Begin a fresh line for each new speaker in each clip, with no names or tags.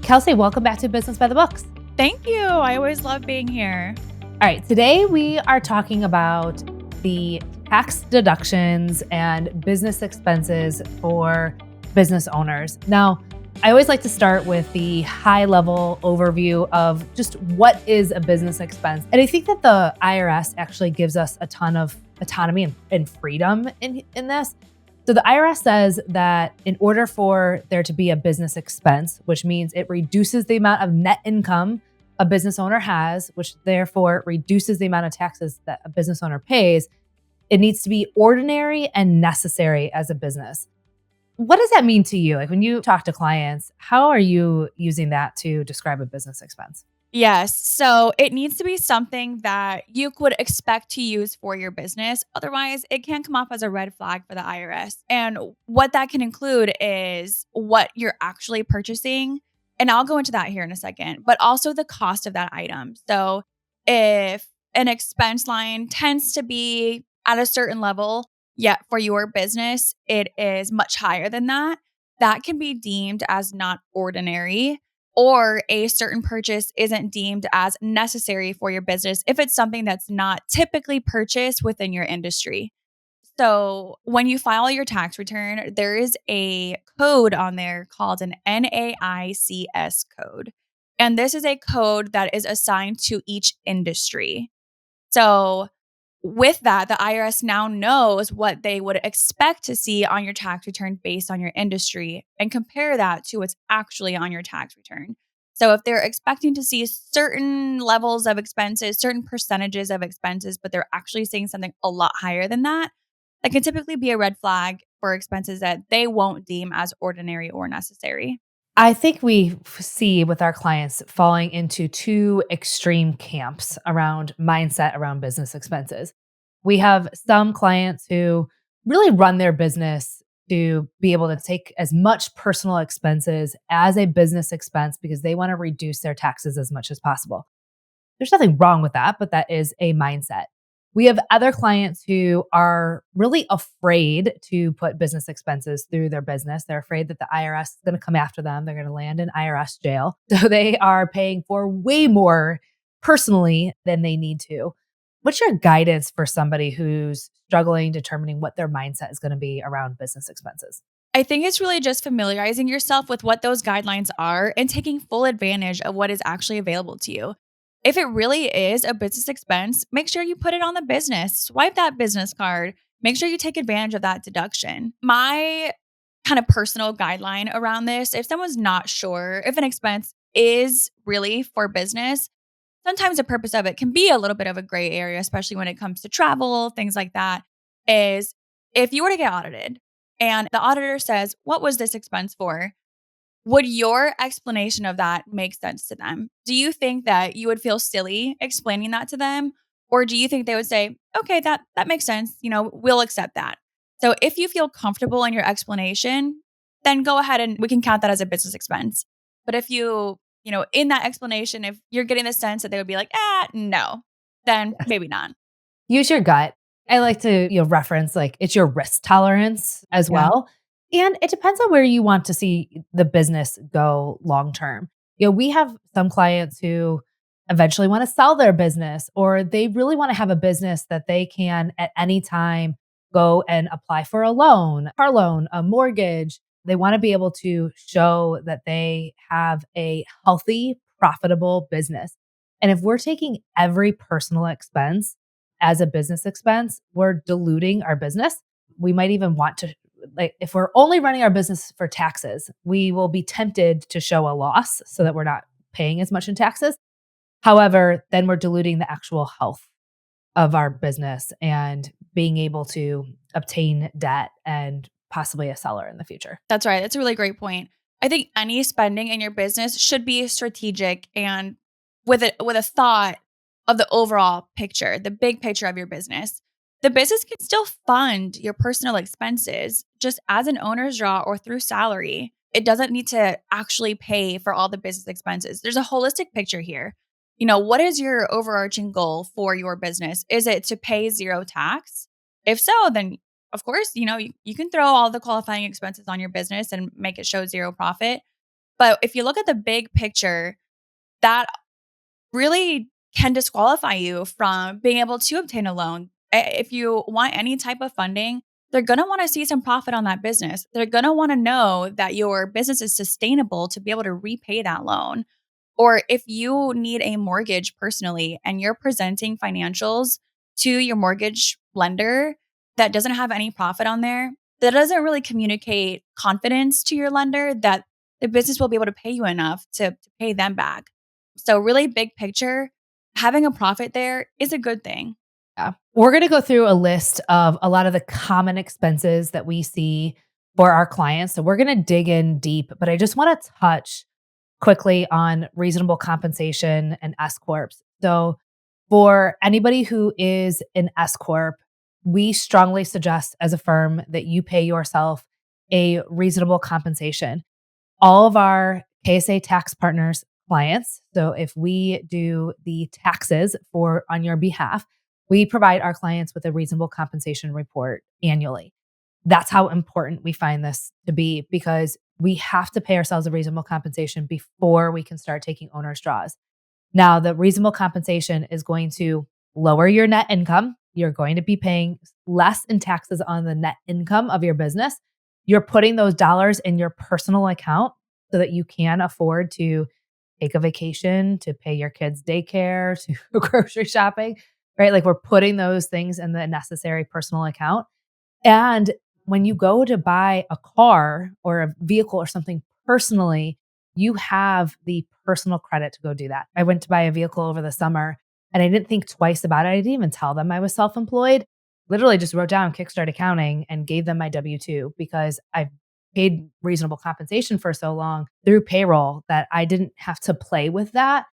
Kelsey, welcome back to Business by the Books.
Thank you. I always love being here.
All right, today we are talking about the tax deductions and business expenses for business owners. Now, I always like to start with the high level overview of just what is a business expense. And I think that the IRS actually gives us a ton of autonomy and freedom in this. So the IRS says that in order for there to be a business expense, which means it reduces the amount of net income a business owner has, which therefore reduces the amount of taxes that a business owner pays, it needs to be ordinary and necessary as a business. What does that mean to you? Like when you talk to clients, how are you using that to describe a business expense?
Yes. So it needs to be something that you could expect to use for your business. Otherwise, it can come off as a red flag for the IRS. And what that can include is what you're actually purchasing. And I'll go into that here in a second, but also the cost of that item. So if an expense line tends to be at a certain level, yet for your business, it is much higher than that, that can be deemed as not ordinary, or a certain purchase isn't deemed as necessary for your business if it's something that's not typically purchased within your industry. So when you file your tax return, there is a code on there called an NAICS code. And this is a code that is assigned to each industry. So with that, the IRS now knows what they would expect to see on your tax return based on your industry and compare that to what's actually on your tax return. So if they're expecting to see certain levels of expenses, certain percentages of expenses, but they're actually seeing something a lot higher than that, that can typically be a red flag for expenses that they won't deem as ordinary or necessary.
I think we see with our clients falling into two extreme camps around mindset around business expenses. We have some clients who really run their business to be able to take as much personal expenses as a business expense because they want to reduce their taxes as much as possible. There's nothing wrong with that, but that is a mindset. We have other clients who are really afraid to put business expenses through their business. They're afraid that the IRS is going to come after them. They're going to land in IRS jail. So they are paying for way more personally than they need to. What's your guidance for somebody who's struggling determining what their mindset is going to be around business expenses?
I think it's really just familiarizing yourself with what those guidelines are and taking full advantage of what is actually available to you. If it really is a business expense, make sure you put it on the business. Swipe that business card. Make sure you take advantage of that deduction. My kind of personal guideline around this, if someone's not sure if an expense is really for business, sometimes the purpose of it can be a little bit of a gray area, especially when it comes to travel, things like that, is if you were to get audited and the auditor says, "What was this expense for?" Would your explanation of that make sense to them? Do you think that you would feel silly explaining that to them? Or do you think they would say, "Okay, that makes sense. We'll accept that." So if you feel comfortable in your explanation, then go ahead and we can count that as a business expense. But if in that explanation, if you're getting the sense that they would be like, no, then maybe not.
Use your gut. I like to, reference like it's your risk tolerance as
Yeah.
well. And it depends on where you want to see the business go long term. We have some clients who eventually want to sell their business or they really want to have a business that they can at any time go and apply for a loan, car loan, a mortgage. They want to be able to show that they have a healthy, profitable business. And if we're taking every personal expense as a business expense, we're diluting our business. We might even want to, like, if we're only running our business for taxes, we will be tempted to show a loss so that we're not paying as much in taxes. However, then we're diluting the actual health of our business and being able to obtain debt and possibly a seller in the future.
That's right. That's a really great point. I think any spending in your business should be strategic and with a thought of the overall picture, the big picture of your business. The business can still fund your personal expenses just as an owner's draw or through salary. It doesn't need to actually pay for all the business expenses. There's a holistic picture here. What is your overarching goal for your business? Is it to pay zero tax? If so, then of course, you can throw all the qualifying expenses on your business and make it show zero profit. But if you look at the big picture, that really can disqualify you from being able to obtain a loan. If you want any type of funding, they're going to want to see some profit on that business. They're going to want to know that your business is sustainable to be able to repay that loan. Or if you need a mortgage personally and you're presenting financials to your mortgage lender that doesn't have any profit on there, that doesn't really communicate confidence to your lender that the business will be able to pay you enough to pay them back. So, really big picture, having a profit there is a good thing.
Yeah. We're going to go through a list of a lot of the common expenses that we see for our clients. So we're going to dig in deep, but I just want to touch quickly on reasonable compensation and S corps. So for anybody who is an S corp, we strongly suggest as a firm that you pay yourself a reasonable compensation. All of our KSA tax partners clients, so if we do the taxes for on your behalf, we provide our clients with a reasonable compensation report annually. That's how important we find this to be because we have to pay ourselves a reasonable compensation before we can start taking owner's draws. Now, the reasonable compensation is going to lower your net income. You're going to be paying less in taxes on the net income of your business. You're putting those dollars in your personal account so that you can afford to take a vacation, to pay your kids' daycare, to grocery shopping, right? Like we're putting those things in the necessary personal account. And when you go to buy a car or a vehicle or something personally, you have the personal credit to go do that. I went to buy a vehicle over the summer and I didn't think twice about it. I didn't even tell them I was self employed. Literally just wrote down Kickstart accounting and gave them my W 2 because I've paid reasonable compensation for so long through payroll that I didn't have to play with that.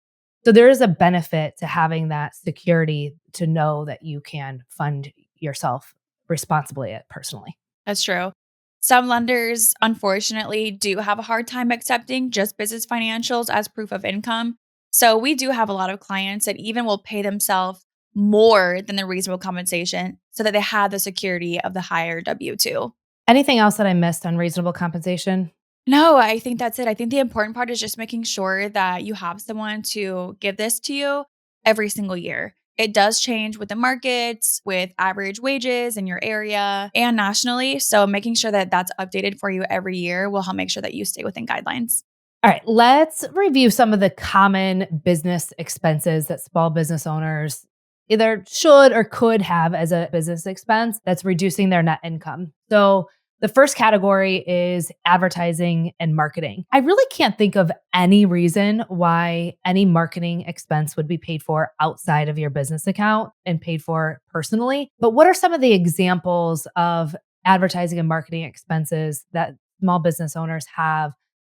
So there is a benefit to having that security to know that you can fund yourself responsibly personally.
That's true. Some lenders, unfortunately, do have a hard time accepting just business financials as proof of income. So we do have a lot of clients that even will pay themselves more than the reasonable compensation so that they have the security of the higher W 2.
Anything else that I missed on reasonable compensation?
No, I think that's it. I think the important part is just making sure that you have someone to give this to you every single year. It does change with the markets, with average wages in your area and nationally. So making sure that that's updated for you every year will help make sure that you stay within guidelines.
All right, let's review some of the common business expenses that small business owners either should or could have as a business expense that's reducing their net income. So, the first category is advertising and marketing. I really can't think of any reason why any marketing expense would be paid for outside of your business account and paid for personally. But what are some of the examples of advertising and marketing expenses that small business owners have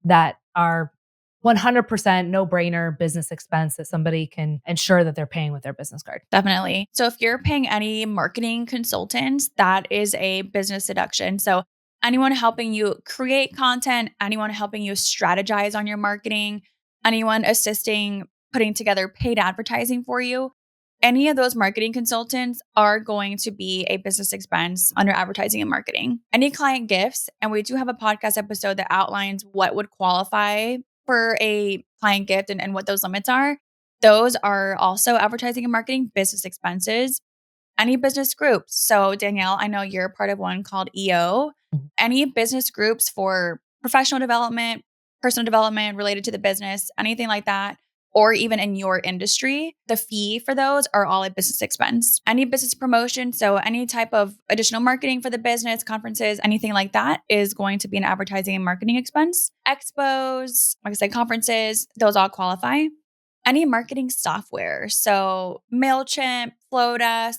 that are 100% no brainer business expense that somebody can ensure that they're paying with their business card?
Definitely. So if you're paying any marketing consultants, that is a business deduction. So anyone helping you create content, anyone helping you strategize on your marketing, anyone assisting putting together paid advertising for you, any of those marketing consultants are going to be a business expense under advertising and marketing. Any client gifts, and we do have a podcast episode that outlines what would qualify for a client gift and what those limits are. Those are also advertising and marketing business expenses. Any business groups. So, Danielle, I know you're part of one called EO. Any business groups for professional development, personal development related to the business, anything like that, or even in your industry, the fee for those are all a business expense. Any business promotion, so any type of additional marketing for the business, conferences, anything like that is going to be an advertising and marketing expense. Expos, like I said, conferences, those all qualify. Any marketing software, so MailChimp, Flowdesk,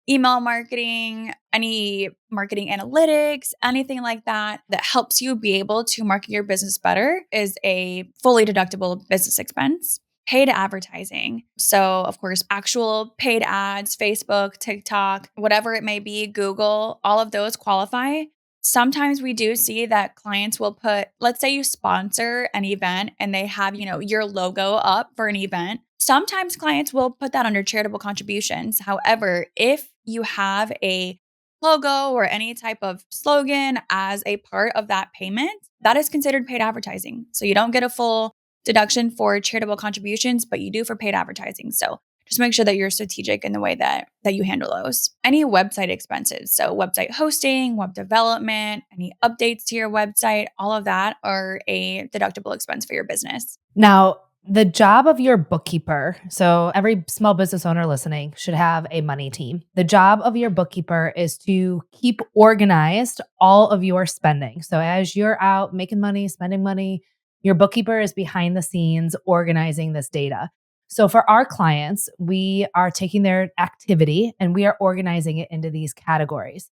email marketing, any marketing analytics, anything like that that helps you be able to market your business better is a fully deductible business expense. Paid advertising. So, of course, actual paid ads, Facebook, TikTok, whatever it may be, Google, all of those qualify. Sometimes we do see that clients will put, let's say you sponsor an event and they have, your logo up for an event. Sometimes clients will put that under charitable contributions. However, if you have a logo or any type of slogan as a part of that payment, that is considered paid advertising. So you don't get a full deduction for charitable contributions, but you do for paid advertising. So just make sure that you're strategic in the way that you handle those. Any website expenses, so website hosting, web development, any updates to your website, all of that are a deductible expense for your business.
Now, the job of your bookkeeper, so every small business owner listening should have a money team. The job of your bookkeeper is to keep organized all of your spending. So as you're out making money, spending money, your bookkeeper is behind the scenes organizing this data. So for our clients, we are taking their activity and we are organizing it into these categories.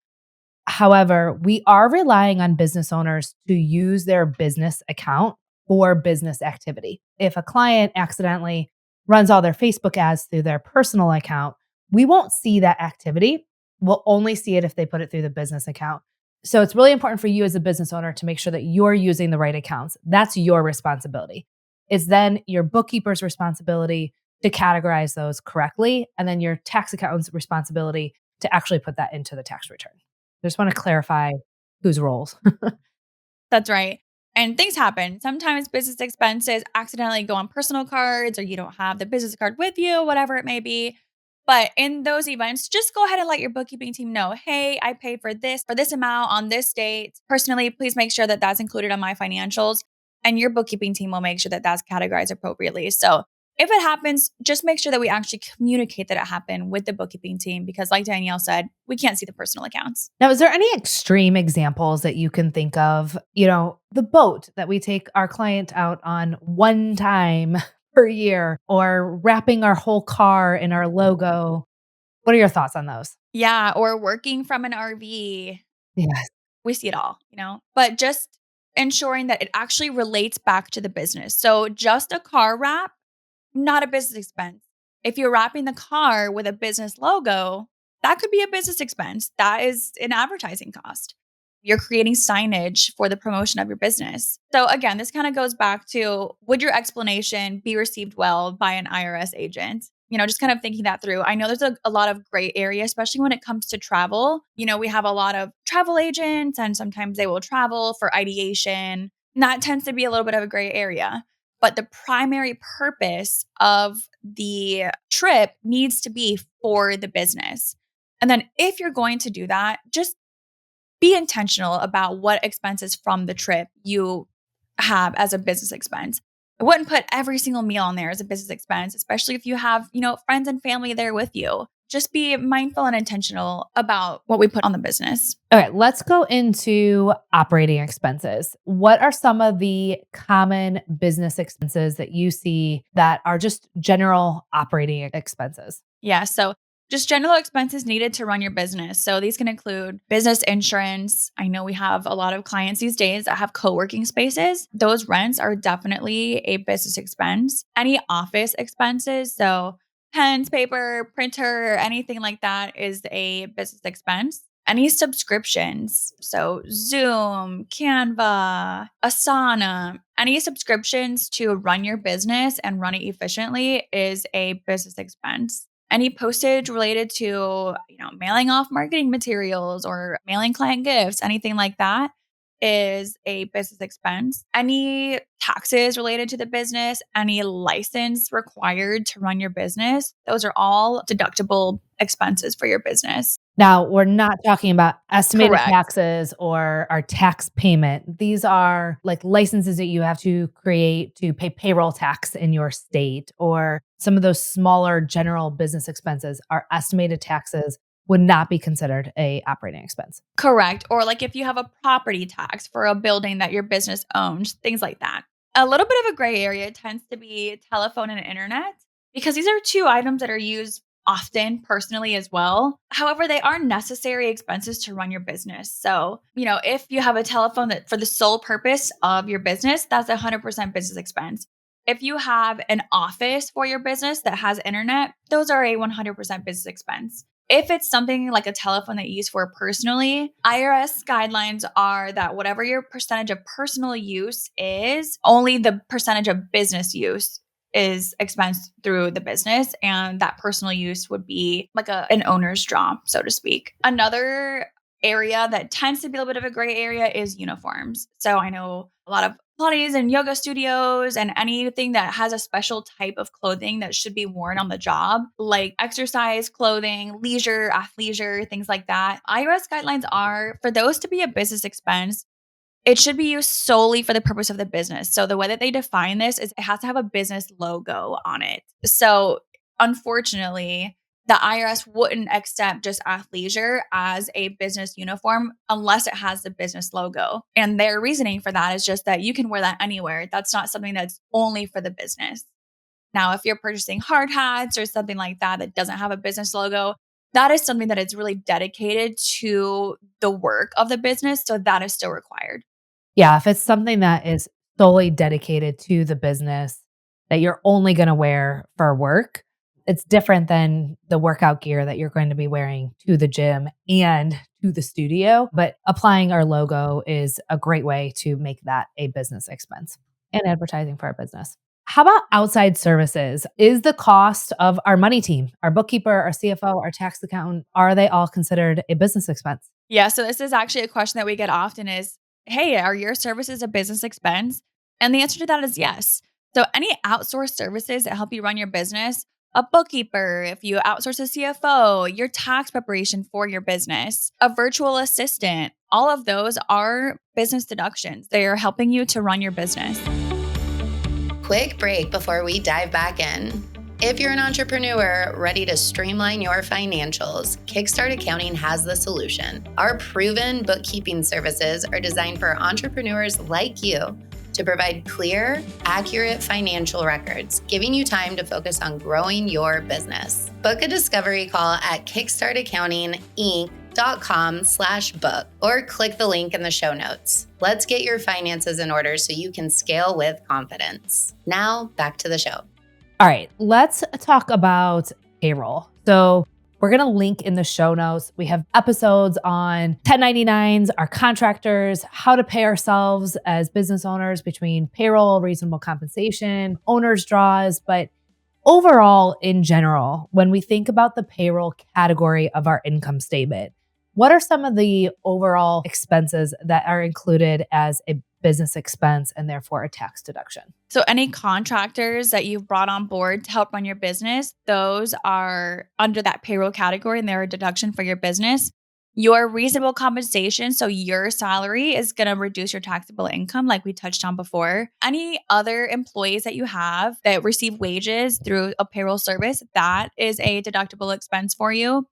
However, we are relying on business owners to use their business account for business activity. If a client accidentally runs all their Facebook ads through their personal account, we won't see that activity. We'll only see it if they put it through the business account. So it's really important for you as a business owner to make sure that you're using the right accounts. That's your responsibility. It's then your bookkeeper's responsibility to categorize those correctly, and then your tax accountant's responsibility to actually put that into the tax return. I just want to clarify whose roles.
That's right. And things happen. Sometimes business expenses accidentally go on personal cards or you don't have the business card with you, whatever it may be. But in those events, just go ahead and let your bookkeeping team know, hey, I paid for this amount on this date. Personally, please make sure that that's included on my financials. And your bookkeeping team will make sure that that's categorized appropriately. So if it happens, just make sure that we actually communicate that it happened with the bookkeeping team because, like Danielle said, we can't see the personal accounts.
Now, is there any extreme examples that you can think of? The boat that we take our client out on one time per year, or wrapping our whole car in our logo. What are your thoughts on those?
Yeah, or working from an RV.
Yes.
We see it all, but just ensuring that it actually relates back to the business. So just a car wrap, not a business expense. If you're wrapping the car with a business logo, that could be a business expense. That is an advertising cost. You're creating signage for the promotion of your business. So again, this kind of goes back to, would your explanation be received well by an IRS agent? Just kind of thinking that through. I know there's a lot of gray area, especially when it comes to travel. We have a lot of travel agents and sometimes they will travel for ideation. And that tends to be a little bit of a gray area. But the primary purpose of the trip needs to be for the business. And then if you're going to do that, just be intentional about what expenses from the trip you have as a business expense. I wouldn't put every single meal on there as a business expense, especially if you have, friends and family there with you. Just be mindful and intentional about what we put on the business.
Okay, let's go into operating expenses. What are some of the common business expenses that you see that are just general operating expenses?
Yeah, so just general expenses needed to run your business. So these can include business insurance. I know we have a lot of clients these days that have co-working spaces. Those rents are definitely a business expense. Any office expenses, so pens, paper, printer, anything like that is a business expense. Any subscriptions, so Zoom, Canva, Asana, any subscriptions to run your business and run it efficiently is a business expense. Any postage related to, mailing off marketing materials or mailing client gifts, anything like that is a business expense. Any taxes related to the business, any license required to run your business, those are all deductible expenses for your business.
Now, we're not talking about estimated
Correct.
taxes or our tax payment. These are like licenses that you have to create to pay payroll tax in your state, or some of those smaller general business expenses. Our estimated taxes would not be considered a operating expense.
Correct. Or like if you have a property tax for a building that your business owns, things like that. A little bit of a gray area tends to be telephone and internet because these are two items that are used often personally as well. However, they are necessary expenses to run your business. So, if you have a telephone that for the sole purpose of your business, that's 100% business expense. If you have an office for your business that has internet, those are a 100% business expense. If it's something like a telephone that you use for personally, IRS guidelines are that whatever your percentage of personal use is, only the percentage of business use is expensed through the business, and that personal use would be like an owner's draw, so to speak. Another area that tends to be a little bit of a gray area is uniforms. So I know a lot of Pilates and yoga studios and anything that has a special type of clothing that should be worn on the job, like exercise clothing, leisure, athleisure, things like that. IRS guidelines are for those to be a business expense. It should be used solely for the purpose of the business. So the way that they define this is it has to have a business logo on it. So unfortunately, the IRS wouldn't accept just athleisure as a business uniform unless it has the business logo. And their reasoning for that is just that you can wear that anywhere. That's not something that's only for the business. Now, if you're purchasing hard hats or something like that that doesn't have a business logo, that is something that is really dedicated to the work of the business. So that is still required.
Yeah, if it's something that is solely dedicated to the business that you're only gonna wear for work, it's different than the workout gear that you're going to be wearing to the gym and to the studio, but applying our logo is a great way to make that a business expense and advertising for our business. How about outside services? Is the cost of our money team, our bookkeeper, our CFO, our tax accountant, are they all considered a business expense?
Yeah, so this is actually a question that we get often is, hey, are your services a business expense? And the answer to that is yes. So any outsourced services that help you run your business, a bookkeeper, if you outsource a CFO, your tax preparation for your business, a virtual assistant, all of those are business deductions. They are helping you to run your business.
Quick break before we dive back in. If you're an entrepreneur ready to streamline your financials, Kickstart Accounting has the solution. Our proven bookkeeping services are designed for entrepreneurs like you to provide clear, accurate financial records, giving you time to focus on growing your business. Book a discovery call at kickstartaccountinginc.com/book or click the link in the show notes. Let's get your finances in order so you can scale with confidence. Now, back to the show.
All right, let's talk about payroll. So we're going to link in the show notes. We have episodes on 1099s, our contractors, how to pay ourselves as business owners between payroll, reasonable compensation, owner's draws. But overall, in general, when we think about the payroll category of our income statement, what are some of the overall expenses that are included as a business expense and therefore a tax deduction?
So any contractors that you've brought on board to help run your business, those are under that payroll category and they're a deduction for your business. Your reasonable compensation, so your salary is going to reduce your taxable income like we touched on before. Any other employees that you have that receive wages through a payroll service, that is a deductible expense for you.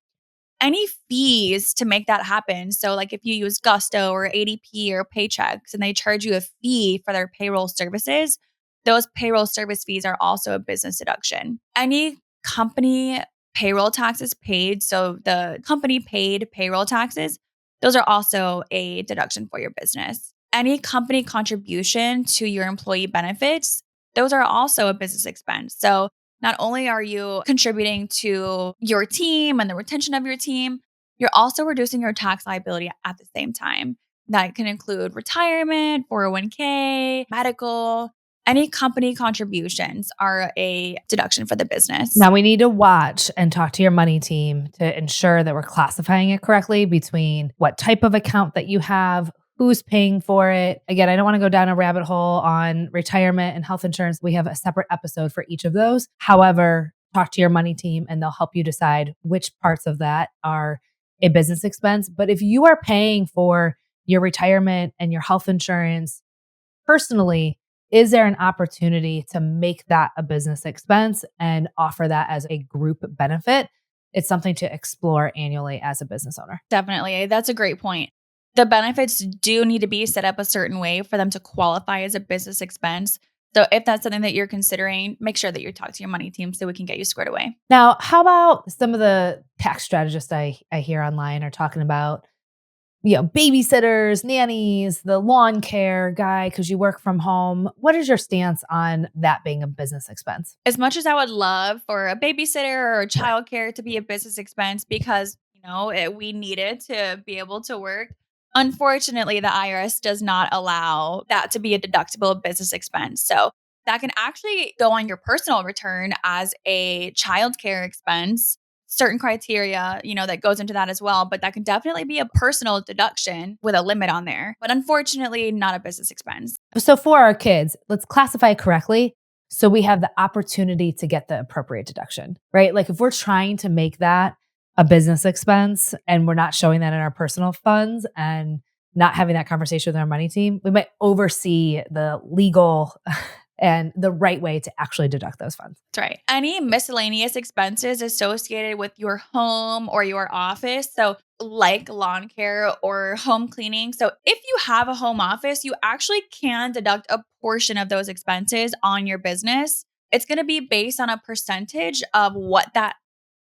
Any fees to make that happen. So like if you use Gusto or ADP or Paychex and they charge you a fee for their payroll services, those payroll service fees are also a business deduction. Any company payroll taxes paid, so the company paid payroll taxes, those are also a deduction for your business. Any company contribution to your employee benefits, those are also a business expense. So not only are you contributing to your team and the retention of your team, you're also reducing your tax liability at the same time. That can include retirement, 401k, medical. Any company contributions are a deduction for the business.
Now we need to watch and talk to your money team to ensure that we're classifying it correctly between what type of account that you have, who's paying for it. Again, I don't want to go down a rabbit hole on retirement and health insurance. We have a separate episode for each of those. However, talk to your money team and they'll help you decide which parts of that are a business expense. But if you are paying for your retirement and your health insurance personally, is there an opportunity to make that a business expense and offer that as a group benefit? It's something to explore annually as a business owner.
Definitely. That's a great point. The benefits do need to be set up a certain way for them to qualify as a business expense. So if that's something that you're considering, make sure that you talk to your money team so we can get you squared away.
Now, how about some of the tax strategists I hear online are talking about, babysitters, nannies, the lawn care guy, because you work from home. What is your stance on that being a business expense?
As much as I would love for a babysitter or childcare to be a business expense because, we need it to be able to work. Unfortunately, the IRS does not allow that to be a deductible business expense. So that can actually go on your personal return as a childcare expense. certain criteria, that goes into that as well. But that can definitely be a personal deduction with a limit on there. But unfortunately, not a business expense.
So for our kids, let's classify it correctly so we have the opportunity to get the appropriate deduction, right? Like if we're trying to make that a business expense and we're not showing that in our personal funds and not having that conversation with our money team, we might oversee the legal and the right way to actually deduct those funds.
That's right. Any miscellaneous expenses associated with your home or your office, so like lawn care or home cleaning. So if you have a home office, you actually can deduct a portion of those expenses on your business. It's going to be based on a percentage of what that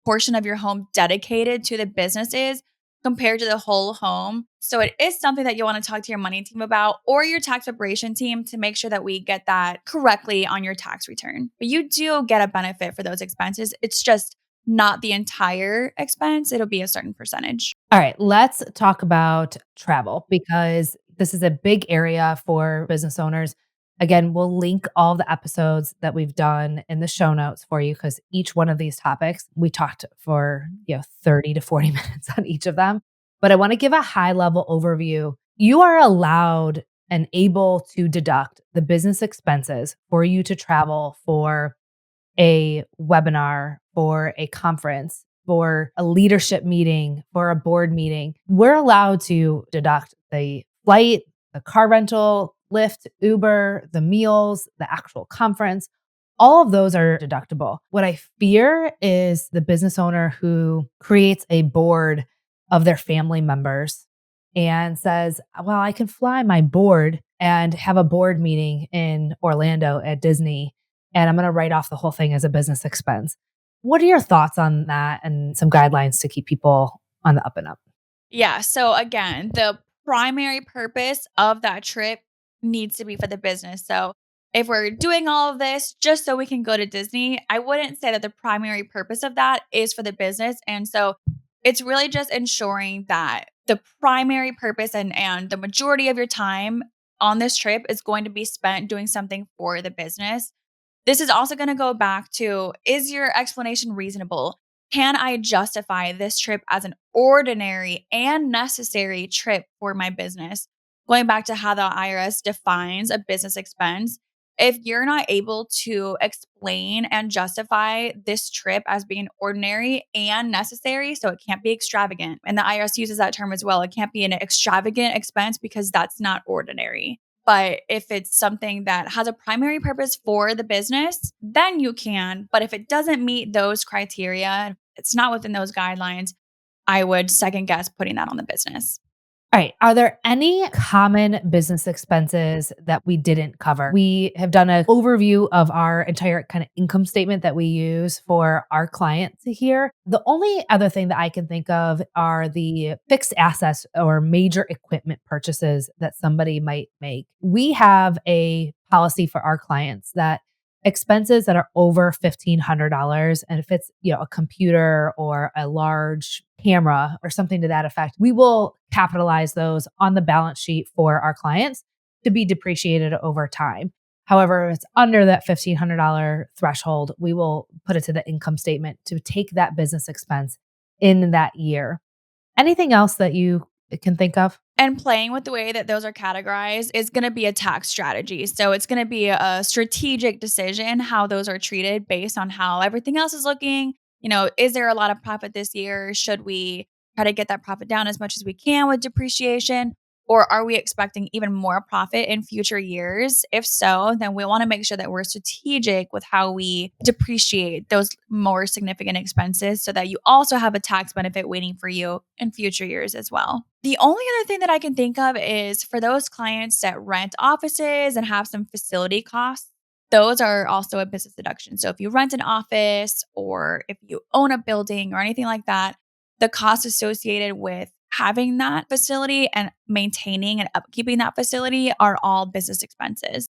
portion of your home dedicated to the business is compared to the whole home. So it is something that you want to talk to your money team about or your tax preparation team to make sure that we get that correctly on your tax return. But you do get a benefit for those expenses. It's just not the entire expense. It'll be a certain percentage.
All right, let's talk about travel because this is a big area for business owners. Again, we'll link all the episodes that we've done in the show notes for you because each one of these topics, we talked for 30 to 40 minutes on each of them. But I want to give a high level overview. You are allowed and able to deduct the business expenses for you to travel for a webinar, for a conference, for a leadership meeting, for a board meeting. We're allowed to deduct the flight, the car rental, Lyft, Uber, the meals, the actual conference. All of those are deductible. What I fear is the business owner who creates a board of their family members and says, well, I can fly my board and have a board meeting in Orlando at Disney, and I'm going to write off the whole thing as a business expense. What are your thoughts on that and some guidelines to keep people on the up and up?
Yeah. So again, the primary purpose of that trip needs to be for the business. So if we're doing all of this just so we can go to Disney, I wouldn't say that the primary purpose of that is for the business. And so it's really just ensuring that the primary purpose and the majority of your time on this trip is going to be spent doing something for the business. This is also going to go back to, is your explanation reasonable? Can I justify this trip as an ordinary and necessary trip for my business? Going back to how the IRS defines a business expense, if you're not able to explain and justify this trip as being ordinary and necessary, so it can't be extravagant. And the IRS uses that term as well. It can't be an extravagant expense because that's not ordinary. But if it's something that has a primary purpose for the business, then you can. But if it doesn't meet those criteria, it's not within those guidelines, I would second guess putting that on the business.
All right. Are there any common business expenses that we didn't cover? We have done an overview of our entire kind of income statement that we use for our clients here. The only other thing that I can think of are the fixed assets or major equipment purchases that somebody might make. We have a policy for our clients that expenses that are over $1,500, and if it's a computer or a large camera or something to that effect, we will capitalize those on the balance sheet for our clients to be depreciated over time. However, if it's under that $1,500 threshold, we will put it to the income statement to take that business expense in that year. Anything else that you can think of?
And playing with the way that those are categorized is going to be a tax strategy. So it's going to be a strategic decision how those are treated based on how everything else is looking. Is there a lot of profit this year? Should we try to get that profit down as much as we can with depreciation? Or are we expecting even more profit in future years? If so, then we want to make sure that we're strategic with how we depreciate those more significant expenses so that you also have a tax benefit waiting for you in future years as well. The only other thing that I can think of is for those clients that rent offices and have some facility costs, those are also a business deduction. So if you rent an office or if you own a building or anything like that, the costs associated with having that facility and maintaining and upkeeping that facility are all business expenses.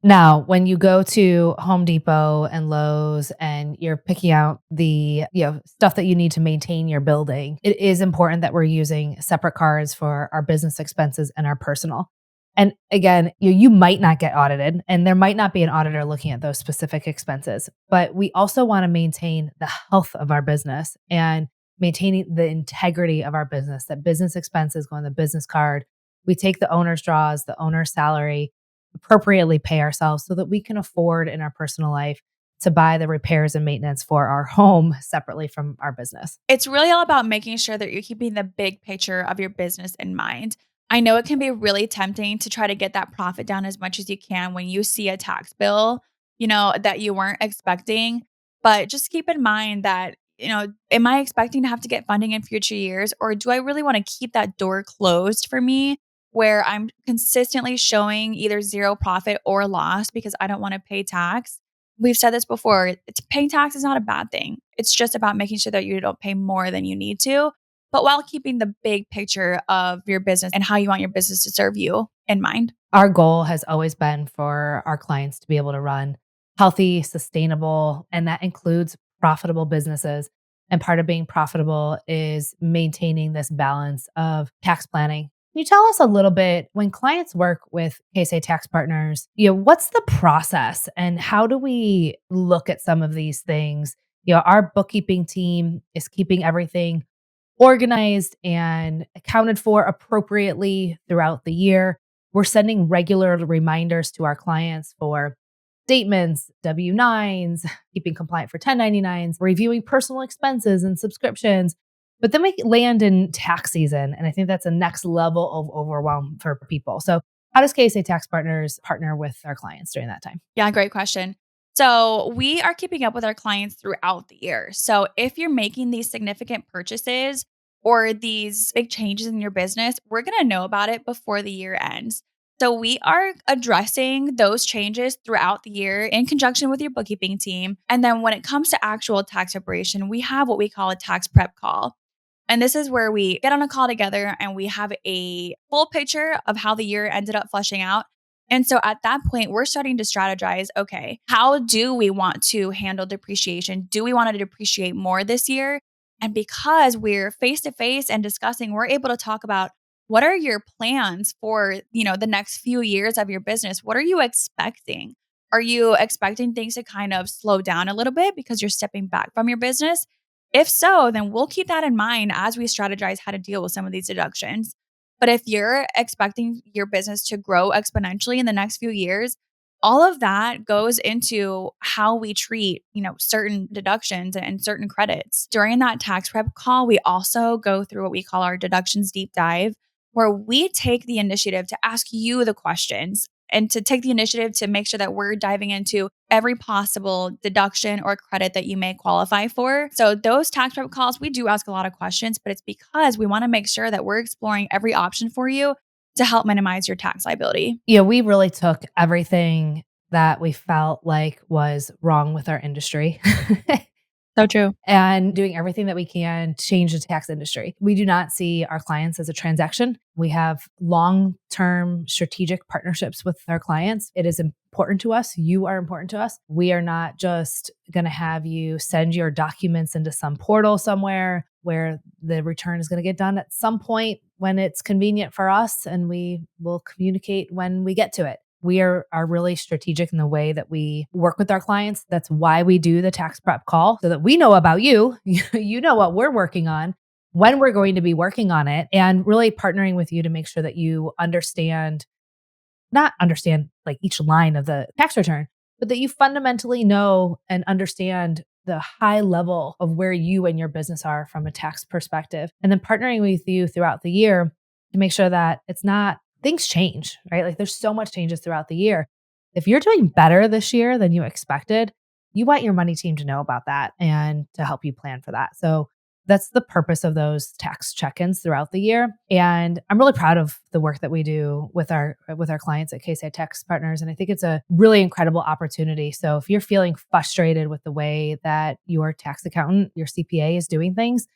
Now, when you go to Home Depot and Lowe's and you're picking out the stuff that you need to maintain your building, it is important that we're using separate cards for our business expenses and our personal. And again, you might not get audited and there might not be an auditor looking at those specific expenses, but we also want to maintain the health of our business and maintaining the integrity of our business, that business expenses go on the business card. We take the owner's draws, the owner's salary, appropriately pay ourselves so that we can afford in our personal life to buy the repairs and maintenance for our home separately from our business.
It's really all about making sure that you're keeping the big picture of your business in mind. I know it can be really tempting to try to get that profit down as much as you can when you see a tax bill, that you weren't expecting. But just keep in mind that, am I expecting to have to get funding in future years? Or do I really want to keep that door closed for me where I'm consistently showing either zero profit or loss because I don't want to pay tax? We've said this before. Paying tax is not a bad thing. It's just about making sure that you don't pay more than you need to, but while keeping the big picture of your business and how you want your business to serve you in mind.
Our goal has always been for our clients to be able to run healthy, sustainable, and that includes profitable businesses. And part of being profitable is maintaining this balance of tax planning. Can you tell us a little bit, when clients work with KSA Tax Partners, what's the process and how do we look at some of these things? Our bookkeeping team is keeping everything organized and accounted for appropriately throughout the year. We're sending regular reminders to our clients for statements, W-9s, keeping compliant for 1099s, reviewing personal expenses and subscriptions. But then we land in tax season, and I think that's a next level of overwhelm for people. So how does KSA Tax Partners partner with our clients during that time?
Yeah, great question. So we are keeping up with our clients throughout the year. So if you're making these significant purchases or these big changes in your business, we're going to know about it before the year ends. So we are addressing those changes throughout the year in conjunction with your bookkeeping team. And then when it comes to actual tax preparation, we have what we call a tax prep call. And this is where we get on a call together and we have a full picture of how the year ended up fleshing out. And so at that point, we're starting to strategize, okay, how do we want to handle depreciation? Do we want to depreciate more this year? And because we're face to face and discussing, we're able to talk about what are your plans for, the next few years of your business? What are you expecting? Are you expecting things to kind of slow down a little bit because you're stepping back from your business? If so, then we'll keep that in mind as we strategize how to deal with some of these deductions. But if you're expecting your business to grow exponentially in the next few years, all of that goes into how we treat, certain deductions and certain credits. During that tax prep call, we also go through what we call our deductions deep dive, where we take the initiative to ask you the questions and to take the initiative to make sure that we're diving into every possible deduction or credit that you may qualify for. So those tax prep calls, we do ask a lot of questions, but it's because we want to make sure that we're exploring every option for you to help minimize your tax liability.
We really took everything that we felt like was wrong with our industry
So true.
and doing everything that we can to change the tax industry. We do not see our clients as a transaction. We have long-term strategic partnerships with our clients. It is important to us. You are important to us. We are not just going to have you send your documents into some portal somewhere where the return is going to get done at some point when it's convenient for us, and we will communicate when we get to it. We are really strategic in the way that we work with our clients. That's why we do the tax prep call, so that we know about you. You know what we're working on, when we're going to be working on it, and really partnering with you to make sure that you not understand like each line of the tax return, but that you fundamentally know and understand the high level of where you and your business are from a tax perspective. And then partnering with you throughout the year to make sure that it's not, things change, right? Like there's so much changes throughout the year. If you're doing better this year than you expected, you want your money team to know about that and to help you plan for that. So that's the purpose of those tax check-ins throughout the year. And I'm really proud of the work that we do with our clients at KSA Tax Partners. And I think it's a really incredible opportunity. So if you're feeling frustrated with the way that your tax accountant, your CPA is doing things,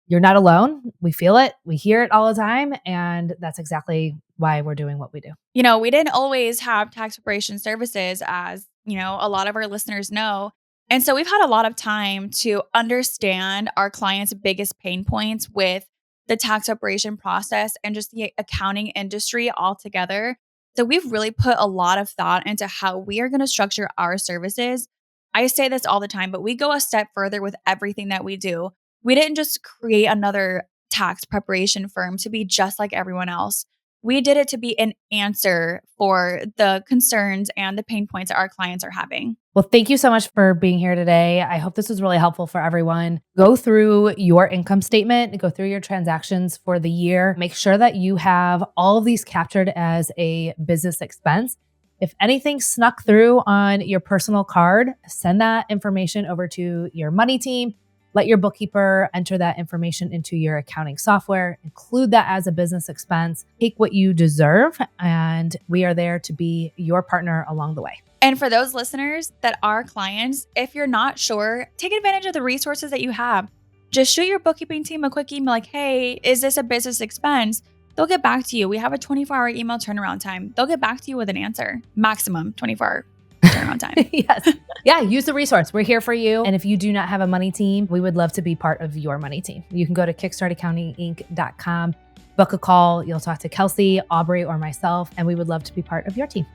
you're not alone. We feel it. We hear it all the time. And that's exactly why we're doing what we do.
We didn't always have tax preparation services, as, a lot of our listeners know. And so we've had a lot of time to understand our clients' biggest pain points with the tax preparation process and just the accounting industry altogether. So we've really put a lot of thought into how we are going to structure our services. I say this all the time, but we go a step further with everything that we do. We didn't just create another tax preparation firm to be just like everyone else. We did it to be an answer for the concerns and the pain points that our clients are having.
Well, thank you so much for being here today. I hope this was really helpful for everyone. Go through your income statement, go through your transactions for the year. Make sure that you have all of these captured as a business expense. If anything snuck through on your personal card, send that information over to your money team. Let your bookkeeper enter that information into your accounting software, include that as a business expense, take what you deserve, and we are there to be your partner along the way.
And for those listeners that are clients, if you're not sure, take advantage of the resources that you have. Just shoot your bookkeeping team a quick email like, hey, is this a business expense? They'll get back to you. We have a 24-hour email turnaround time. They'll get back to you with an answer, maximum 24-hour turnaround time.
Yes. Yeah, use the resource. We're here for you. And if you do not have a money team, we would love to be part of your money team. You can go to kickstartaccountinginc.com, book a call. You'll talk to Kelsey, Aubrey, or myself, and we would love to be part of your team.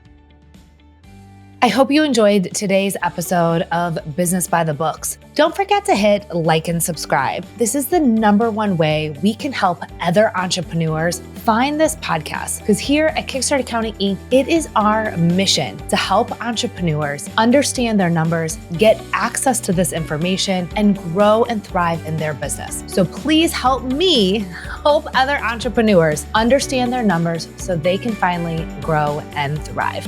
I hope you enjoyed today's episode of Business by the Books. Don't forget to hit like and subscribe. This is the #1 way we can help other entrepreneurs find this podcast, because here at Kickstart Accounting Inc., it is our mission to help entrepreneurs understand their numbers, get access to this information, and grow and thrive in their business. So please help me help other entrepreneurs understand their numbers so they can finally grow and thrive.